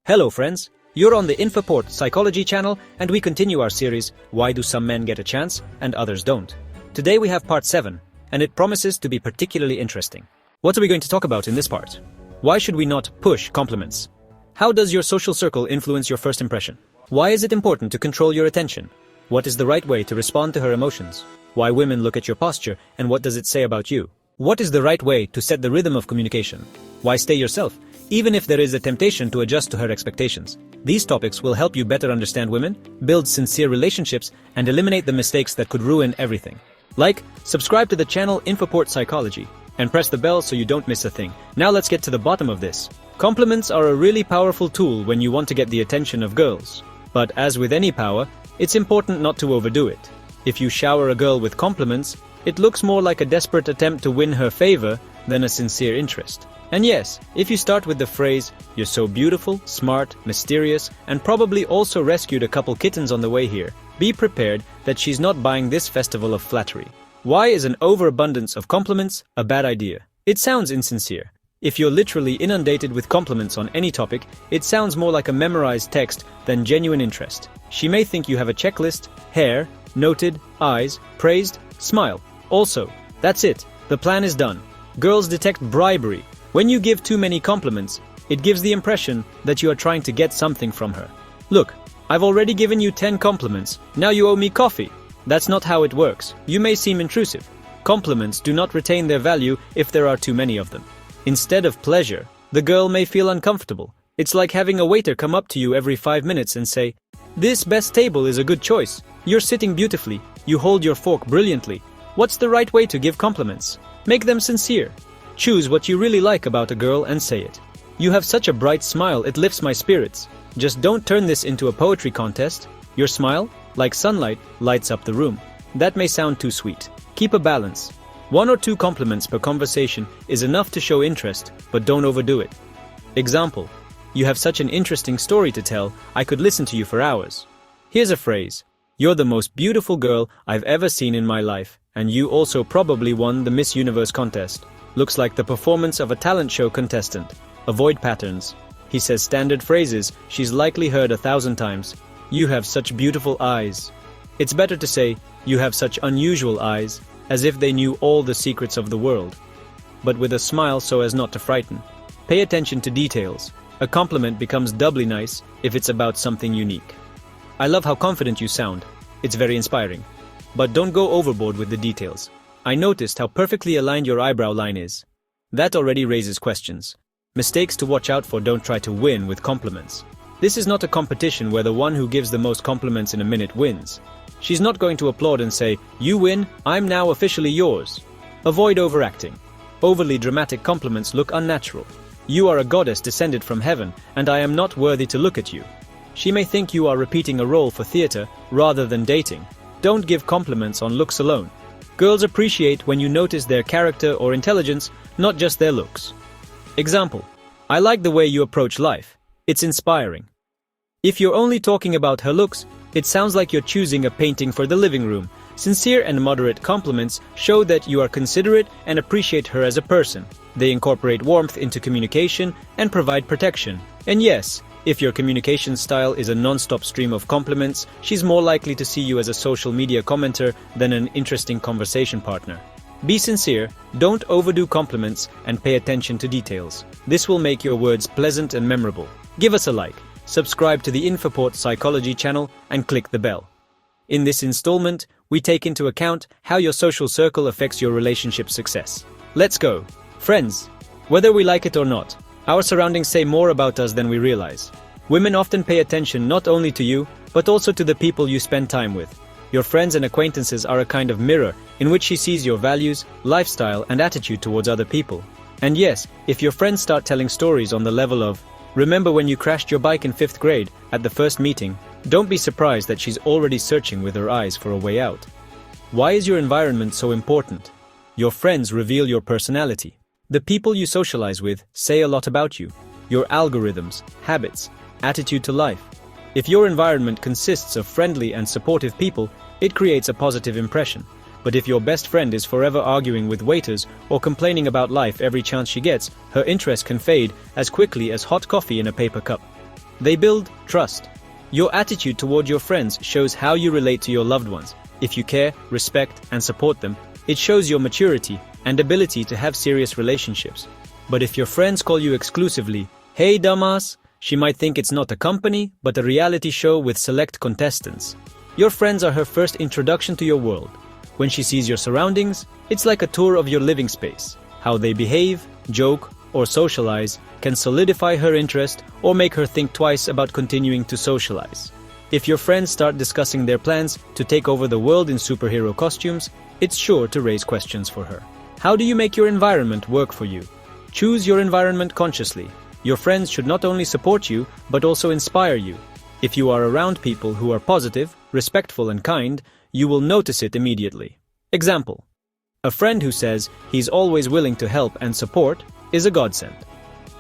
Hello friends, you're on the Infoport Psychology channel and we continue our series, Why Do Some Men Get a Chance and Others Don't? Today we have part 7, and it promises to be particularly interesting. What are we going to talk about in this part? Why should we not push compliments? How does your social circle influence your first impression? Why is it important to control your attention? What is the right way to respond to her emotions? Why women look at your posture and what does it say about you? What is the right way to set the rhythm of communication? Why stay yourself, even if there is a temptation to adjust to her expectations? These topics will help you better understand women, build sincere relationships, and eliminate the mistakes that could ruin everything. Like, subscribe to the channel Infoport Psychology, and press the bell so you don't miss a thing. Now let's get to the bottom of this. Compliments are a really powerful tool when you want to get the attention of girls. But as with any power, it's important not to overdo it. If you shower a girl with compliments, it looks more like a desperate attempt to win her favor than a sincere interest. And yes, if you start with the phrase, "You're so beautiful, smart, mysterious, and probably also rescued a couple kittens on the way here," be prepared that she's not buying this festival of flattery. Why is an overabundance of compliments a bad idea? It sounds insincere. If you're literally inundated with compliments on any topic, it sounds more like a memorized text than genuine interest. She may think you have a checklist: hair, noted, eyes, praised, smile. Also, that's it. The plan is done. Girls detect bribery. When you give too many compliments, it gives the impression that you are trying to get something from her. Look, I've already given you 10 compliments. Now you owe me coffee. That's not how it works. You may seem intrusive. Compliments do not retain their value if there are too many of them. Instead of pleasure, the girl may feel uncomfortable. It's like having a waiter come up to you every 5 minutes and say, "This best table is a good choice. You're sitting beautifully. You hold your fork brilliantly." What's the right way to give compliments? Make them sincere. Choose what you really like about a girl and say it. "You have such a bright smile, it lifts my spirits." Just don't turn this into a poetry contest. Your smile, like sunlight, lights up the room. That may sound too sweet. Keep a balance. 1 or 2 compliments per conversation is enough to show interest, but don't overdo it. Example: "You have such an interesting story to tell, I could listen to you for hours." Here's a phrase: "You're the most beautiful girl I've ever seen in my life, and you also probably won the Miss Universe contest. Looks like the performance of a talent show contestant." Avoid patterns. He says standard phrases she's likely heard 1,000 times. "You have such beautiful eyes." It's better to say, "You have such unusual eyes," as if they knew all the secrets of the world. But with a smile so as not to frighten. Pay attention to details. A compliment becomes doubly nice if it's about something unique. "I love how confident you sound. It's very inspiring." But don't go overboard with the details. "I noticed how perfectly aligned your eyebrow line is." That already raises questions. Mistakes to watch out for: don't try to win with compliments. This is not a competition where the one who gives the most compliments in a minute wins. She's not going to applaud and say, "You win, I'm now officially yours." Avoid overacting. Overly dramatic compliments look unnatural. "You are a goddess descended from heaven, and I am not worthy to look at you." She may think you are repeating a role for theater rather than dating. Don't give compliments on looks alone. Girls appreciate when you notice their character or intelligence, not just their looks. Example: "I like the way you approach life. It's inspiring." If you're only talking about her looks, it sounds like you're choosing a painting for the living room. Sincere and moderate compliments show that you are considerate and appreciate her as a person. They incorporate warmth into communication and provide protection. And yes, if your communication style is a non-stop stream of compliments, she's more likely to see you as a social media commenter than an interesting conversation partner. Be sincere, don't overdo compliments, and pay attention to details. This will make your words pleasant and memorable. Give us a like, subscribe to the Infoport Psychology channel, and click the bell. In this installment, we take into account how your social circle affects your relationship success. Let's go. Friends, whether we like it or not, our surroundings say more about us than we realize. Women often pay attention not only to you, but also to the people you spend time with. Your friends and acquaintances are a kind of mirror in which she sees your values, lifestyle, and attitude towards other people. And yes, if your friends start telling stories on the level of, "Remember when you crashed your bike in 5th grade at the first meeting?" don't be surprised that she's already searching with her eyes for a way out. Why is your environment so important? Your friends reveal your personality. The people you socialize with say a lot about you, your algorithms, habits, attitude to life. If your environment consists of friendly and supportive people, it creates a positive impression. But if your best friend is forever arguing with waiters or complaining about life every chance she gets, her interest can fade as quickly as hot coffee in a paper cup. They build trust. Your attitude toward your friends shows how you relate to your loved ones. If you care, respect, and support them, it shows your maturity and ability to have serious relationships. But if your friends call you exclusively, "Hey dumbass," she might think it's not a company, but a reality show with select contestants. Your friends are her first introduction to your world. When she sees your surroundings, it's like a tour of your living space. How they behave, joke, or socialize can solidify her interest or make her think twice about continuing to socialize. If your friends start discussing their plans to take over the world in superhero costumes, it's sure to raise questions for her. How do you make your environment work for you? Choose your environment consciously. Your friends should not only support you, but also inspire you. If you are around people who are positive, respectful, and kind, you will notice it immediately. Example: a friend who says he's always willing to help and support is a godsend.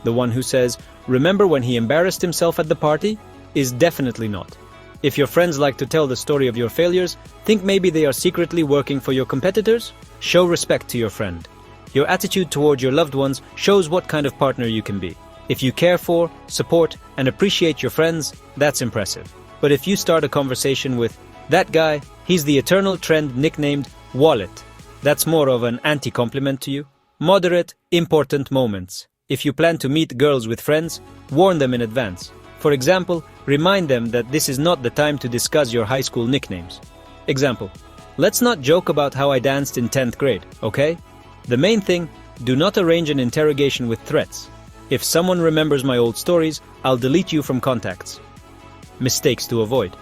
The one who says, "Remember when he embarrassed himself at the party?" is definitely not. If your friends like to tell the story of your failures, think maybe they are secretly working for your competitors? Show respect to your friend. Your attitude toward your loved ones shows what kind of partner you can be. If you care for, support, and appreciate your friends, that's impressive. But if you start a conversation with, "That guy, he's the eternal trend nicknamed wallet," that's more of an anti-compliment to you. Moderate, important moments. If you plan to meet girls with friends, warn them in advance. For example, remind them that this is not the time to discuss your high school nicknames. Example: let's not joke about how I danced in 10th grade, okay? The main thing, do not arrange an interrogation with threats. If someone remembers my old stories, I'll delete you from contacts. Mistakes to avoid.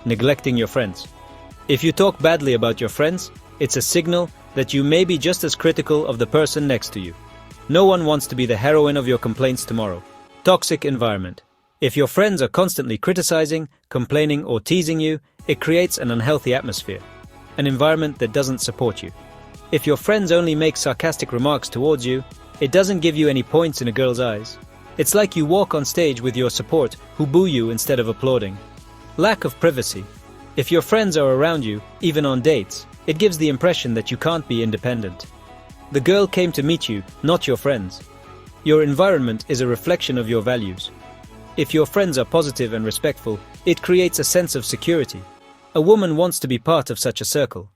Neglecting your friends. If you talk badly about your friends, it's a signal that you may be just as critical of the person next to you. No one wants to be the heroine of your complaints tomorrow. Toxic environment. If your friends are constantly criticizing, complaining, or teasing you, it creates an unhealthy atmosphere, an environment that doesn't support you. If your friends only make sarcastic remarks towards you, it doesn't give you any points in a girl's eyes. It's like you walk on stage with your support who boo you instead of applauding. Lack of privacy. If your friends are around you, even on dates, it gives the impression that you can't be independent. The girl came to meet you, not your friends. Your environment is a reflection of your values. If your friends are positive and respectful, it creates a sense of security. A woman wants to be part of such a circle.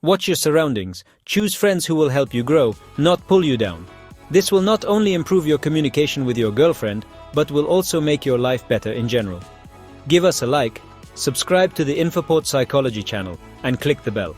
Watch your surroundings. Choose friends who will help you grow, not pull you down. This will not only improve your communication with your girlfriend, but will also make your life better in general. Give us a like, subscribe to the Infoport Psychology channel, and click the bell.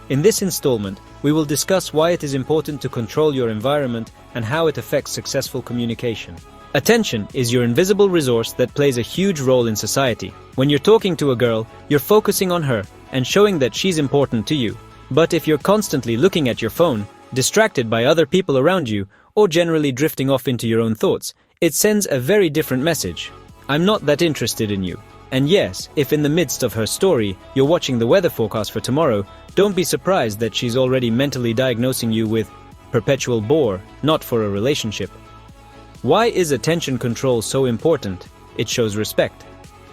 In this installment, we will discuss why it is important to control your environment and how it affects successful communication. Attention is your invisible resource that plays a huge role in society. When you're talking to a girl, you're focusing on her and showing that she's important to you. But if you're constantly looking at your phone, distracted by other people around you, or generally drifting off into your own thoughts, it sends a very different message. I'm not that interested in you. And yes, if in the midst of her story, you're watching the weather forecast for tomorrow, don't be surprised that she's already mentally diagnosing you with perpetual bore, not for a relationship. Why is attention control so important? It shows respect.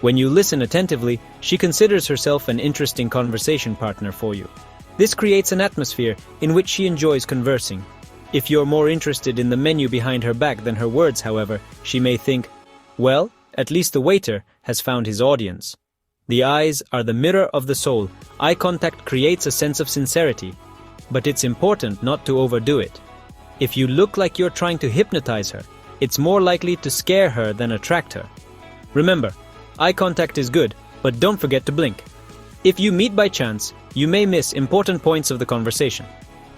When you listen attentively, she considers herself an interesting conversation partner for you. This creates an atmosphere in which she enjoys conversing. If you're more interested in the menu behind her back than her words, however, she may think, well, at least the waiter has found his audience. The eyes are the mirror of the soul. Eye contact creates a sense of sincerity. But it's important not to overdo it. If you look like you're trying to hypnotize her, it's more likely to scare her than attract her. Remember, eye contact is good, but don't forget to blink. If you meet by chance, you may miss important points of the conversation.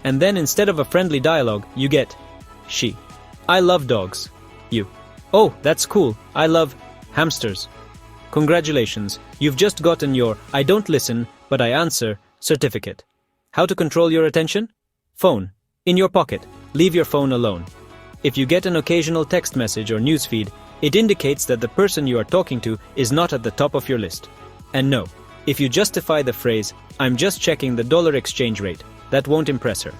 And then instead of a friendly dialogue, you get, she. I love dogs. You. Oh, that's cool. I love hamsters. Congratulations, you've just gotten your I don't listen, but I answer certificate. How to control your attention? Phone. In your pocket. Leave your phone alone. If you get an occasional text message or newsfeed, it indicates that the person you are talking to is not at the top of your list. And no, if you justify the phrase, I'm just checking the dollar exchange rate, that won't impress her.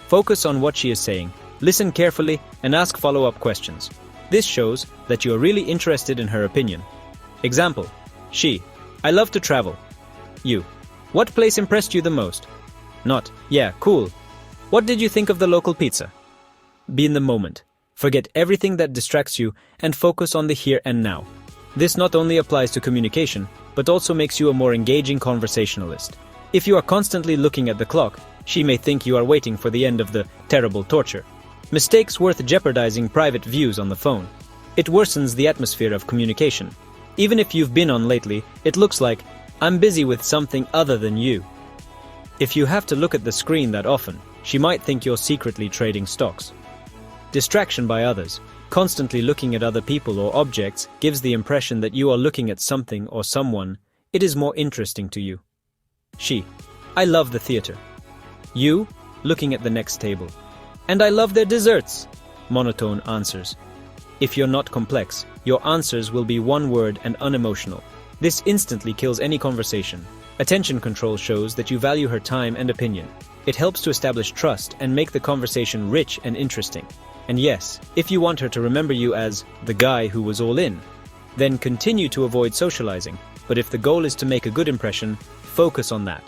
Focus on what she is saying, listen carefully, and ask follow-up questions. This shows that you are really interested in her opinion. Example: she. I love to travel. You. What place impressed you the most? Not, yeah, cool. What did you think of the local pizza? Be in the moment. Forget everything that distracts you and focus on the here and now. This not only applies to communication, but also makes you a more engaging conversationalist. If you are constantly looking at the clock, she may think you are waiting for the end of the terrible torture. Mistakes worth jeopardizing private views on the phone. It worsens the atmosphere of communication. Even if you've been on lately, it looks like, I'm busy with something other than you. If you have to look at the screen that often, she might think you're secretly trading stocks. Distraction by others. Constantly looking at other people or objects gives the impression that you are looking at something or someone. It is more interesting to you. She. I love the theater. You. Looking at the next table. And I love their desserts. Monotone answers. If you're not complex, your answers will be one word and unemotional. This instantly kills any conversation. Attention control shows that you value her time and opinion. It helps to establish trust and make the conversation rich and interesting. And yes, if you want her to remember you as the guy who was all in, then continue to avoid socializing. But if the goal is to make a good impression, focus on that.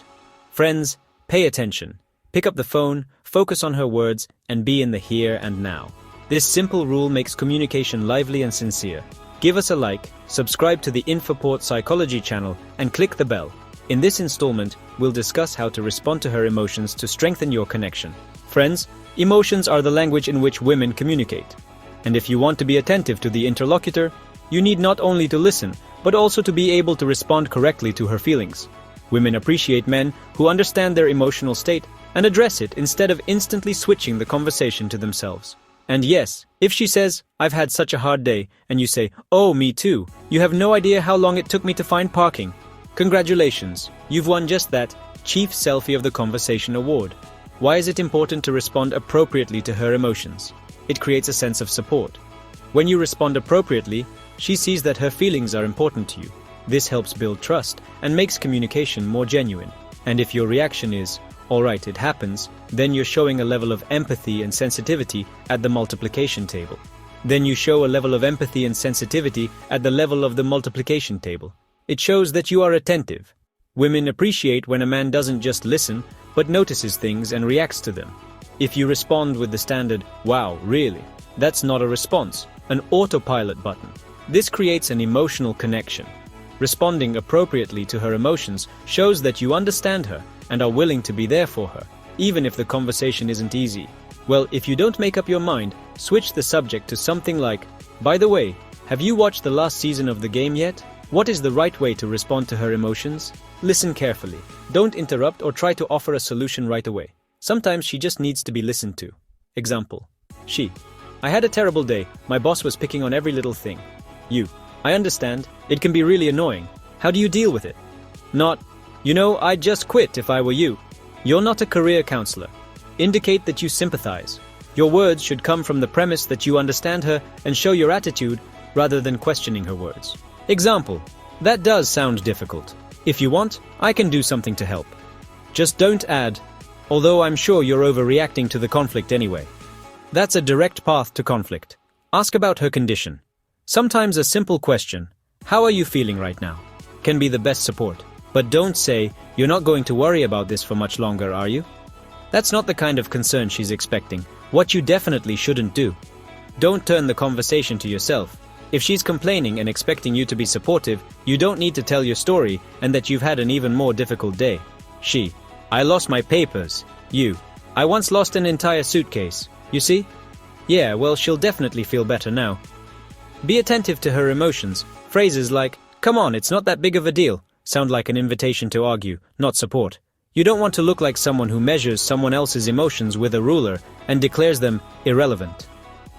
Friends, pay attention. Pick up the phone, focus on her words, and be in the here and now. This simple rule makes communication lively and sincere. Give us a like, subscribe to the Infoport Psychology channel, and click the bell. In this installment, we'll discuss how to respond to her emotions to strengthen your connection. Friends, emotions are the language in which women communicate. And if you want to be attentive to the interlocutor, you need not only to listen, but also to be able to respond correctly to her feelings. Women appreciate men who understand their emotional state and address it instead of instantly switching the conversation to themselves. And yes, if she says, I've had such a hard day, and you say, oh, me too, you have no idea how long it took me to find parking. Congratulations, you've won just that Chief Selfie of the Conversation award. Why is it important to respond appropriately to her emotions? It creates a sense of support. When you respond appropriately, she sees that her feelings are important to you. This helps build trust and makes communication more genuine. And if your reaction is, all right, it happens, then you're showing a level of empathy and sensitivity at the multiplication table. Then you show a level of empathy and sensitivity at the level of the multiplication table. It shows that you are attentive. Women appreciate when a man doesn't just listen, but notices things and reacts to them. If you respond with the standard, wow, really? That's not a response, an autopilot button. This creates an emotional connection. Responding appropriately to her emotions shows that you understand her and are willing to be there for her, even if the conversation isn't easy. Well, if you don't make up your mind, switch the subject to something like, by the way, have you watched the last season of the game yet? What is the right way to respond to her emotions? Listen carefully. Don't interrupt or try to offer a solution right away. Sometimes she just needs to be listened to. Example. She. I had a terrible day. My boss was picking on every little thing. You. I understand. It can be really annoying. How do you deal with it? Not, I'd just quit if I were you. You're not a career counselor. Indicate that you sympathize. Your words should come from the premise that you understand her and show your attitude rather than questioning her words. Example. That does sound difficult. If you want, I can do something to help. Just don't add, although I'm sure you're overreacting to the conflict anyway. That's a direct path to conflict. Ask about her condition. Sometimes a simple question, how are you feeling right now, can be the best support. But don't say, you're not going to worry about this for much longer, are you? That's not the kind of concern she's expecting. What you definitely shouldn't do. Don't turn the conversation to yourself. If she's complaining and expecting you to be supportive, you don't need to tell your story and that you've had an even more difficult day. She. I lost my papers. You. I once lost an entire suitcase. You see? Yeah, well, she'll definitely feel better now. Be attentive to her emotions. Phrases like, come on, it's not that big of a deal, sound like an invitation to argue, not support. You don't want to look like someone who measures someone else's emotions with a ruler and declares them irrelevant.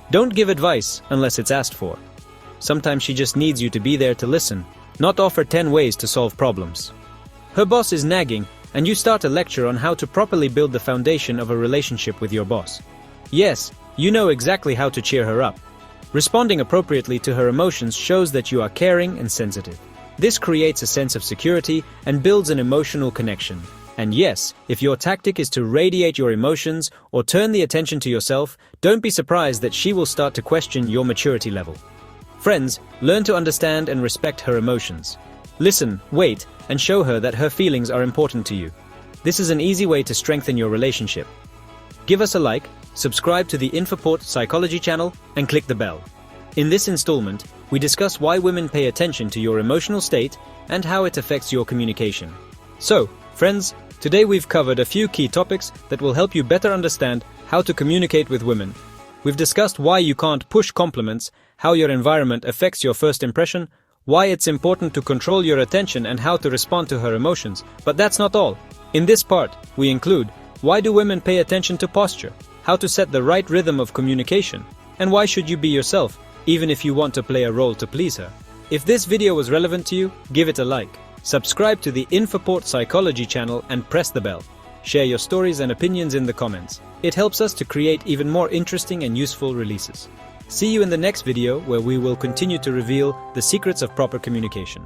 Don't give advice unless it's asked for. Sometimes she just needs you to be there to listen, not offer 10 ways to solve problems. Her boss is nagging, and you start a lecture on how to properly build the foundation of a relationship with your boss. Yes, you know exactly how to cheer her up. Responding appropriately to her emotions shows that you are caring and sensitive. This creates a sense of security and builds an emotional connection. And yes, if your tactic is to radiate your emotions or turn the attention to yourself, don't be surprised that she will start to question your maturity level. Friends, learn to understand and respect her emotions. Listen, wait, and show her that her feelings are important to you. This is an easy way to strengthen your relationship. Give us a like, subscribe to the Infoport Psychology channel, and click the bell. In this installment, we discuss why women pay attention to your emotional state and how it affects your communication. So, friends, today we've covered a few key topics that will help you better understand how to communicate with women. We've discussed why you can't push compliments, how your environment affects your first impression, why it's important to control your attention and how to respond to her emotions. But that's not all. In this part, we include why do women pay attention to posture, how to set the right rhythm of communication, and why should you be yourself, even if you want to play a role to please her. If this video was relevant to you, give it a like. Subscribe to the Infoport Psychology channel and press the bell. Share your stories and opinions in the comments. It helps us to create even more interesting and useful releases. See you in the next video where we will continue to reveal the secrets of proper communication.